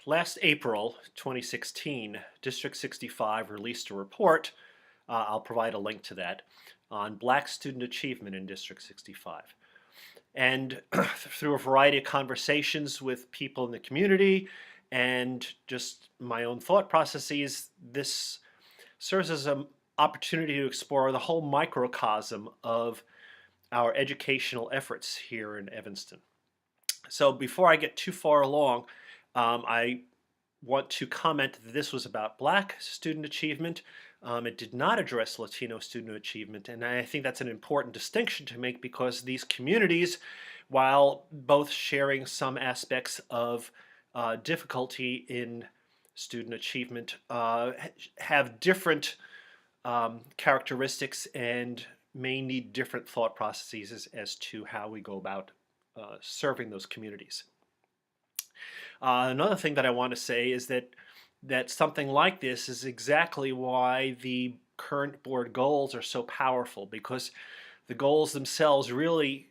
last April 2016, District 65 released a report, I'll provide a link to that, on Black student achievement in District 65. And through a variety of conversations with people in the community and just my own thought processes, this serves as an opportunity to explore the whole microcosm of our educational efforts here in Evanston. So before I get too far along, I want to comment that this was about Black student achievement. It did not address Latino student achievement, and I think that's an important distinction to make because these communities, while both sharing some aspects of difficulty in student achievement, have different characteristics and may need different thought processes as to how we go about serving those communities. Another thing that I want to say is that something like this is exactly why the current board goals are so powerful, because the goals themselves really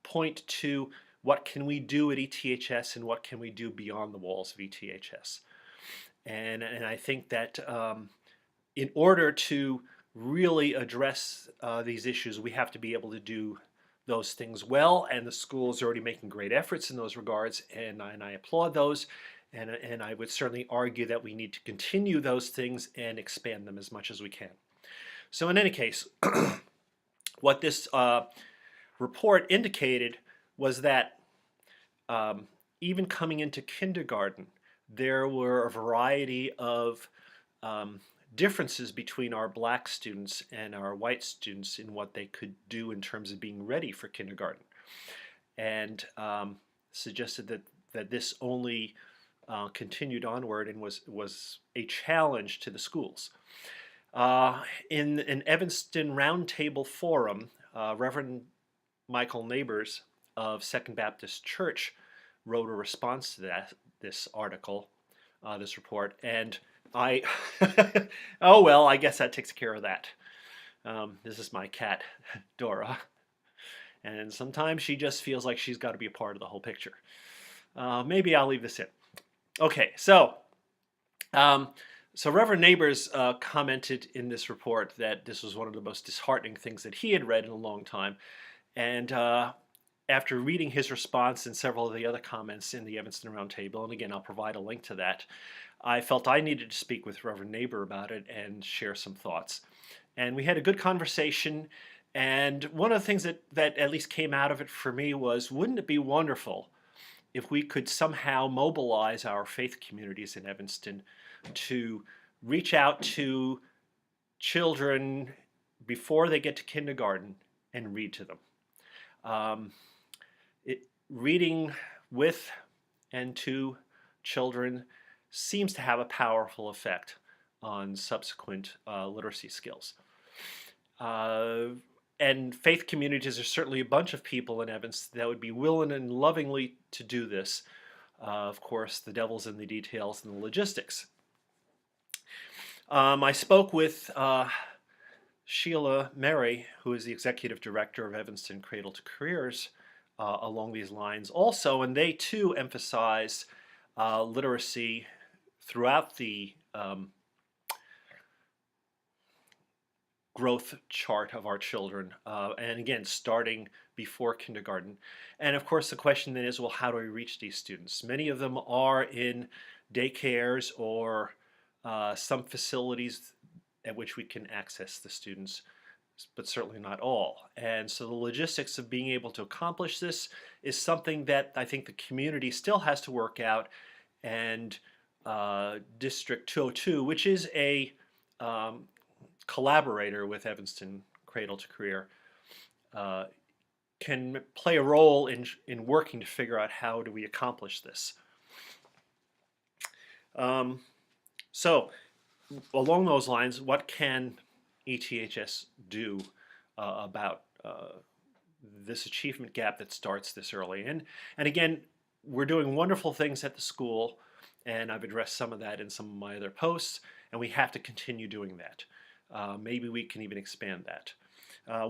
point to what can we do at ETHS and what can we do beyond the walls of ETHS. And I think that in order to really address these issues, we have to be able to do those things well, and the school is already making great efforts in those regards, and I applaud those, and I would certainly argue that we need to continue those things and expand them as much as we can. So in any case, what this report indicated was that even coming into kindergarten, there were a variety of differences between our Black students and our white students in what they could do in terms of being ready for kindergarten, and suggested that this only continued onward and was a challenge to the schools. In an Evanston Roundtable Forum, Reverend Michael Neighbors of Second Baptist Church wrote a response to this article, this report, and I, oh well, I guess that takes care of that. This is my cat, Dora, and sometimes she just feels like she's got to be a part of the whole picture. Maybe I'll leave this in. Okay, so Reverend Neighbors commented in this report that this was one of the most disheartening things that he had read in a long time, and after reading his response and several of the other comments in the Evanston Roundtable, and again I'll provide a link to that, I felt I needed to speak with Reverend Neighbor about it and share some thoughts. And we had a good conversation, and one of the things that at least came out of it for me was, wouldn't it be wonderful if we could somehow mobilize our faith communities in Evanston to reach out to children before they get to kindergarten and read to them. Reading with and to children seems to have a powerful effect on subsequent literacy skills. And faith communities are certainly a bunch of people in Evanston that would be willing and lovingly to do this. Of course, the devil's in the details and the logistics. I spoke with Sheila Mary, who is the executive director of Evanston Cradle to Careers, along these lines also, and they too emphasize literacy throughout the growth chart of our children, and again starting before kindergarten. And of course the question then is, well, how do we reach these students? Many of them are in daycares or some facilities at which we can access the students, but certainly not all. And so the logistics of being able to accomplish this is something that I think the community still has to work out, and District 202, which is a collaborator with Evanston Cradle to Career, can play a role in working to figure out how do we accomplish this. So along those lines, what can ETHS do about this achievement gap that starts this early? And again, we're doing wonderful things at the school, and I've addressed some of that in some of my other posts, and we have to continue doing that. Maybe we can even expand that.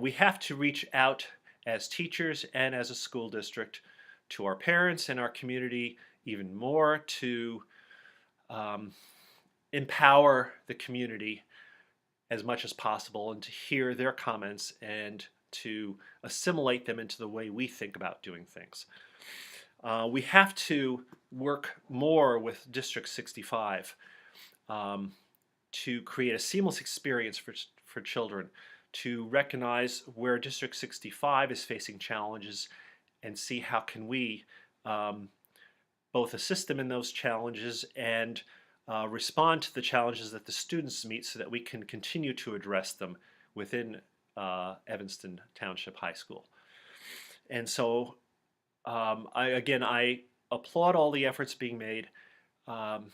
We have to reach out as teachers and as a school district to our parents and our community even more to um, empower the community as much as possible and to hear their comments and to assimilate them into the way we think about doing things. We have to work more with District 65 um, to create a seamless experience for children, to recognize where District 65 is facing challenges and see how can we um, both assist them in those challenges and respond to the challenges that the students meet so that we can continue to address them within Evanston Township High School. And so I applaud all the efforts being made, um,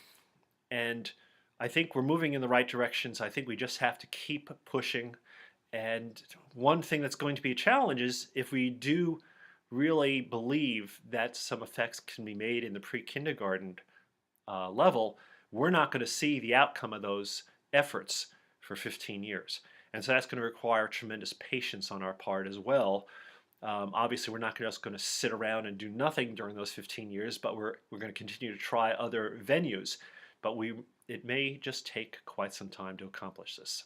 and I think we're moving in the right directions. I think we just have to keep pushing. And one thing that's going to be a challenge is if we do really believe that some effects can be made in the pre-kindergarten level, we're not going to see the outcome of those efforts for 15 years. And so that's going to require tremendous patience on our part as well. Obviously, we're not just going to sit around and do nothing during those 15 years, but we're going to continue to try other venues. But it may just take quite some time to accomplish this.